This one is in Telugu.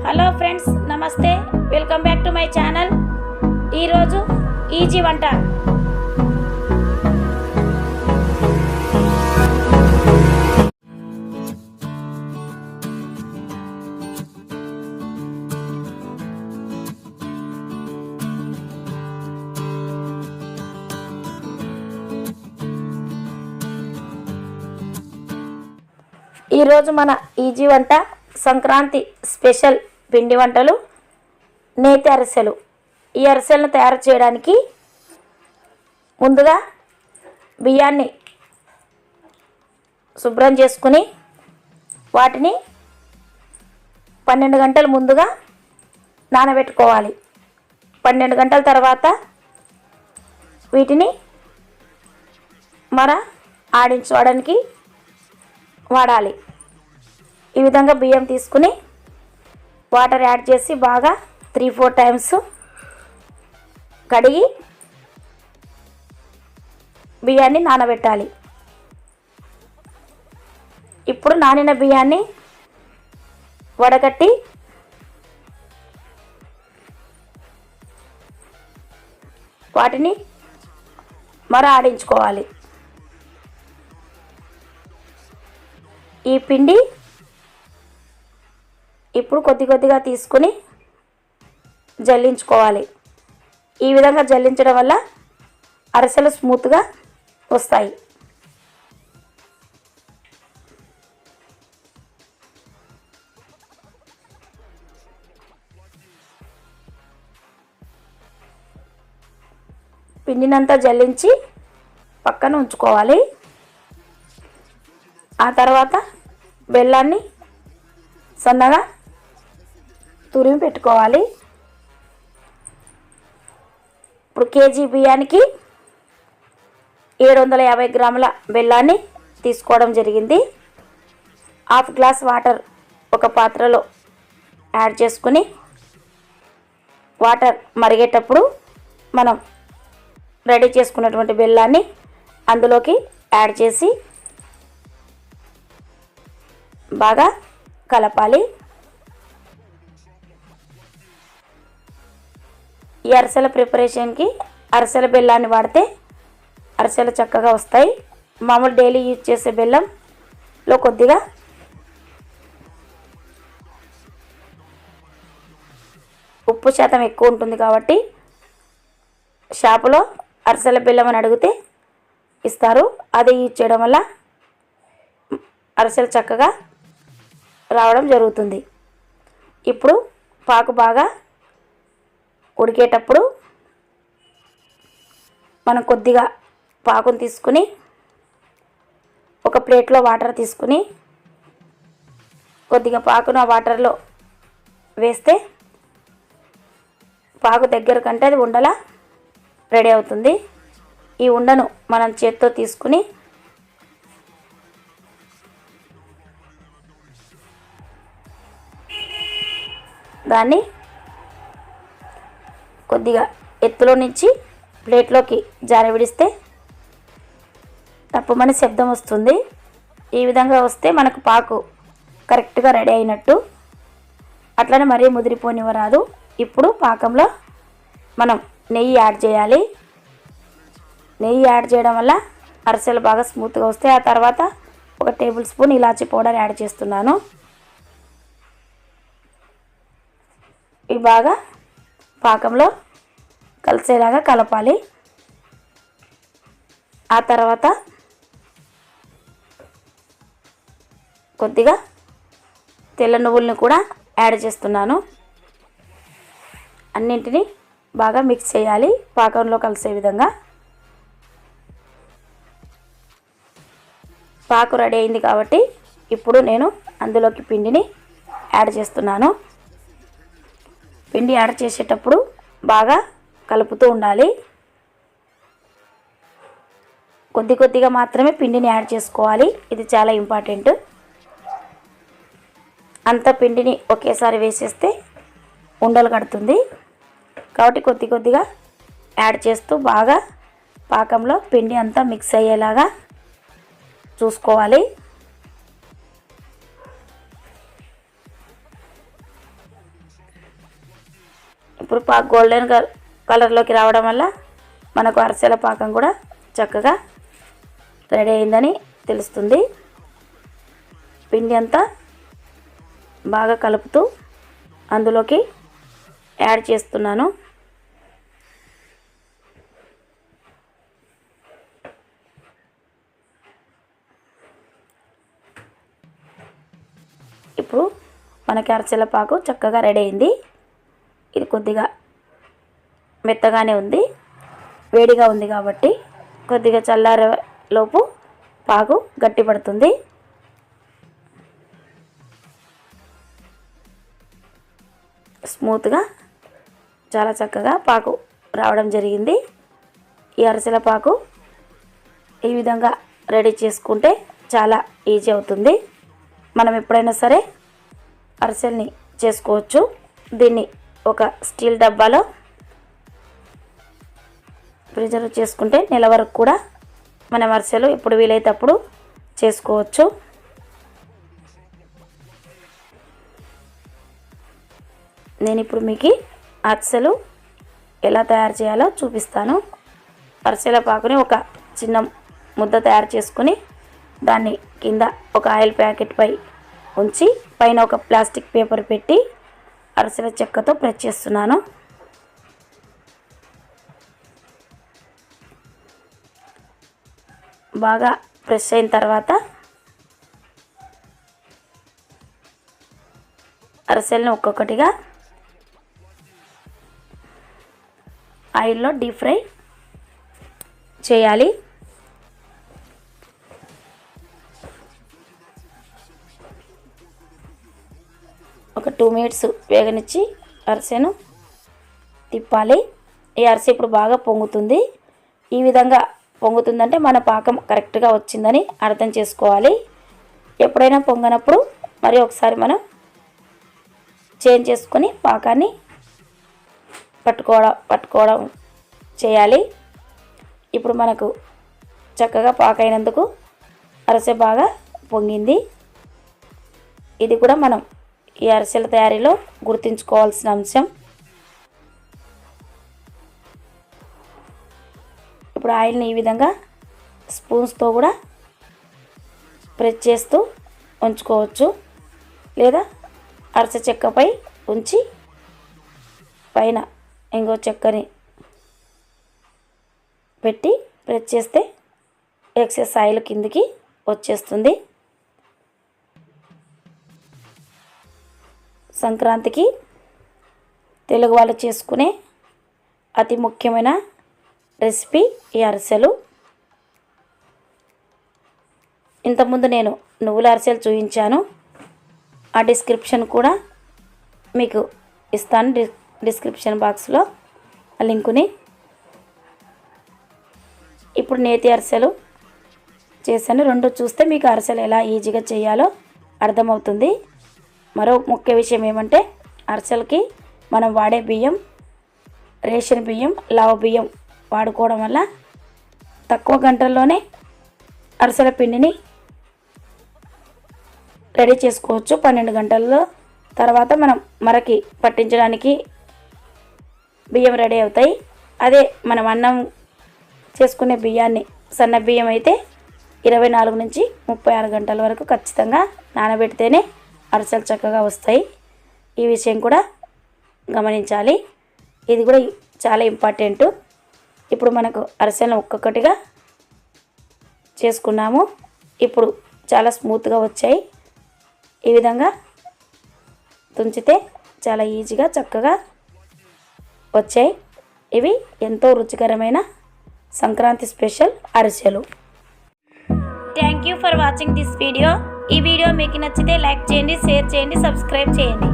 హలో ఫ్రెండ్స్, నమస్తే. Welcome back to my channel. ఈరోజు ఈజీ వంట. ఈరోజు మన ఈజీ వంట సంక్రాంతి స్పెషల్ పిండి వంటలు నేతి అరిసెలు. ఈ అరిసెలను తయారు చేయడానికి ముందుగా బియ్యాన్ని శుభ్రం చేసుకుని వాటిని 12 గంటల ముందుగా నానబెట్టుకోవాలి. 12 గంటల తర్వాత వీటిని ఆడించుకోవడానికి వాడాలి. ఈ విధంగా బియ్యం తీసుకుని వాటర్ యాడ్ చేసి బాగా 3-4 టైమ్స్ కడిగి బియ్యాన్ని నానబెట్టాలి. ఇప్పుడు నానిన బియ్యాన్ని వడగట్టి వాటిని ఆడించుకోవాలి. ఈ పిండి ఇప్పుడు కొద్దిగా తీసుకుని జల్లించుకోవాలి. ఈ విధంగా జల్లించడం వల్ల అరిసెలు స్మూత్గా వస్తాయి. పిండినంతా జల్లించి పక్కన ఉంచుకోవాలి. ఆ తర్వాత బెల్లాన్ని సన్నగా తురిమి పెట్టుకోవాలి. ఇప్పుడు కేజీ బియ్యానికి 750 గ్రాముల బెల్లాన్ని తీసుకోవడం జరిగింది. 1/2 గ్లాస్ వాటర్ ఒక పాత్రలో యాడ్ చేసుకుని వాటర్ మరిగేటప్పుడు మనం రెడీ చేసుకున్నటువంటి బెల్లాన్ని అందులోకి యాడ్ చేసి బాగా కలపాలి. ఈ అరిసెల ప్రిపరేషన్కి అరిసెల బెల్లాన్ని వాడితే అరిసెలు చక్కగా వస్తాయి. మామూలు డైలీ యూజ్ చేసే బెల్లంలో కొద్దిగా ఉప్పు శాతం ఎక్కువ ఉంటుంది కాబట్టి షాపులో అరిసెల బెల్లం అని అడిగితే ఇస్తారు. అది యూజ్ చేయడం వల్ల అరిసెలు చక్కగా రావడం జరుగుతుంది. ఇప్పుడు పాకు బాగా ఉడికేటప్పుడు మనం కొద్దిగా పాకును తీసుకుని ఒక ప్లేట్లో వాటర్ తీసుకుని కొద్దిగా పాకును ఆ వాటర్లో వేస్తే పాకు దగ్గర కంటే అది ఉండలా రెడీ అవుతుంది. ఈ ఉండను మనం చేత్తో తీసుకుని దాన్ని కొద్దిగా ఎత్తులో నుంచి ప్లేట్లోకి జారవిడిస్తే తప్పుమని శబ్దం వస్తుంది. ఈ విధంగా వస్తే మనకు పాకు కరెక్ట్గా రెడీ అయినట్టు. అట్లనే మరీ ముదిరిపోనివ్వరాదు. ఇప్పుడు పాకంలో మనం నెయ్యి యాడ్ చేయాలి. నెయ్యి యాడ్ చేయడం వల్ల అరిసెలు బాగా స్మూత్గా వస్తాయి. ఆ తర్వాత 1 టేబుల్ స్పూన్ ఇలాచీ పౌడర్ యాడ్ చేస్తున్నాను. ఇవి బాగా పాకంలో కలిసేలాగా కలపాలి. ఆ తర్వాత కొద్దిగా తెల్ల నువ్వులను కూడా యాడ్ చేస్తున్నాను. అన్నింటినీ బాగా మిక్స్ చేయాలి పాకంలో కలిసే విధంగా. పాకు రెడీ అయింది కాబట్టి ఇప్పుడు నేను అందులోకి పిండిని యాడ్ చేస్తున్నాను. పిండి యాడ్ చేసేటప్పుడు బాగా కలుపుతూ ఉండాలి. కొద్దిగా మాత్రమే పిండిని యాడ్ చేసుకోవాలి. ఇది చాలా ఇంపార్టెంట్. అంత పిండిని ఒకేసారి వేసేస్తే ఉండలు కడుతుంది. కాబట్టి కొద్దిగా యాడ్ చేస్తూ బాగా పాకంలో పిండి అంతా మిక్స్ అయ్యేలాగా చూసుకోవాలి. ఇప్పుడు గోల్డెన్ కలర్లోకి రావడం వల్ల మనకు అరిసెల పాకం కూడా చక్కగా రెడీ అయిందని తెలుస్తుంది. పిండి అంతా బాగా కలుపుతూ అందులోకి యాడ్ చేస్తున్నాను. ఇప్పుడు మనకి అరిసెల పాకు చక్కగా రెడీ అయింది. ఇది కొద్దిగా మెత్తగానే ఉంది, వేడిగా ఉంది కాబట్టి కొద్దిగా చల్లారే లోపు పాకు గట్టిపడుతుంది. స్మూత్గా చాలా చక్కగా పాకు రావడం జరిగింది. ఈ అరిసెల పాకు ఈ విధంగా రెడీ చేసుకుంటే చాలా ఈజీ అవుతుంది. మనం ఎప్పుడైనా సరే అరిసెల్ని చేసుకోవచ్చు. దీన్ని ఒక స్టీల్ డబ్బాలో ప్రిజర్వ్ చేసుకుంటే నెల వరకు కూడా మనం అరిసెలు ఎప్పుడు వీలైతే అప్పుడు చేసుకోవచ్చు. నేను ఇప్పుడు మీకు అరిసెలు ఎలా తయారు చేయాలో చూపిస్తాను. అరిసెల పాకుని ఒక చిన్న ముద్ద తయారు చేసుకుని దాన్ని కింద ఒక ఆయిల్ ప్యాకెట్ పై ఉంచి పైన ఒక ప్లాస్టిక్ పేపర్ పెట్టి అరిసెల చెక్కతో ప్రెస్ చేస్తున్నాను. బాగా ప్రెస్ అయిన తర్వాత అరిసెలను ఒక్కొక్కటిగా ఆయిల్లో డీప్ ఫ్రై చేయాలి. ఒక 2 మినిట్స్ వేగనిచ్చి అరిసెను తిప్పాలి. ఈ అరిసె ఇప్పుడు బాగా పొంగుతుంది. ఈ విధంగా పొంగుతుందంటే మన పాకం కరెక్ట్గా వచ్చిందని అర్థం చేసుకోవాలి. ఎప్పుడైనా పొంగనప్పుడు మరి ఒకసారి మనం చేంజ్ చేసుకొని పాకాన్ని పట్టుకోవడం చేయాలి. ఇప్పుడు మనకు చక్కగా పాకైనందుకు అరిసె బాగా పొంగింది. ఇది కూడా మనం ఈ అరిసెల తయారీలో గుర్తుంచుకోవాల్సిన అంశం. ఇప్పుడు ఆయిల్ని ఈ విధంగా స్పూన్స్తో కూడా ప్రెస్ చేస్తూ ఉంచుకోవచ్చు, లేదా అరిసె చెక్కపై ఉంచి పైన ఇంకో చెక్కని పెట్టి ప్రెస్ చేస్తే ఎక్సెస్ ఆయిల్ కిందికి వచ్చేస్తుంది. సంక్రాంతికి తెలుగు వాళ్ళు చేసుకునే అతి ముఖ్యమైన రెసిపీ ఈ అరిసెలు. ఇంతకుముందు నేను నువ్వుల అరిసెలు చూపించాను. ఆ డిస్క్రిప్షన్ కూడా మీకు ఇస్తాను, డిస్క్రిప్షన్ బాక్స్లో ఆ లింకుని. ఇప్పుడు నేతి అరిసెలు చేశాను. రెండు చూస్తే మీకు అరిసెలు ఎలా ఈజీగా చేయాలో అర్థమవుతుంది. మరో ముఖ్య విషయం ఏమంటే అరిసెలకి మనం వాడే బియ్యం రేషన్ బియ్యం, లావు బియ్యం వాడుకోవడం వల్ల తక్కువ గంటల్లోనే అరిసెల పిండిని రెడీ చేసుకోవచ్చు. 12 గంటల్లో తర్వాత మనం మరకి పట్టించడానికి బియ్యం రెడీ అవుతాయి. అదే మనం అన్నం చేసుకునే బియ్యాన్ని సన్న బియ్యం అయితే 24 నుంచి 36 గంటల వరకు ఖచ్చితంగా నానబెడితేనే అరిసెలు చక్కగా వస్తాయి. ఈ విషయం కూడా గమనించాలి. ఇది కూడా చాలా ఇంపార్టెంట్. ఇప్పుడు మనకు అరిసెలను ఒక్కొక్కటిగా చేసుకున్నాము. ఇప్పుడు చాలా స్మూత్గా వచ్చాయి. ఈ విధంగా తుంచితే చాలా ఈజీగా చక్కగా వచ్చాయి. ఇవి ఎంతో రుచికరమైన సంక్రాంతి స్పెషల్ అరిసెలు. Thank you for watching this video. ఈ వీడియో మీకు నచ్చితే లైక్ చేయండి, షేర్ చేయండి, సబ్స్క్రైబ్ చేయండి.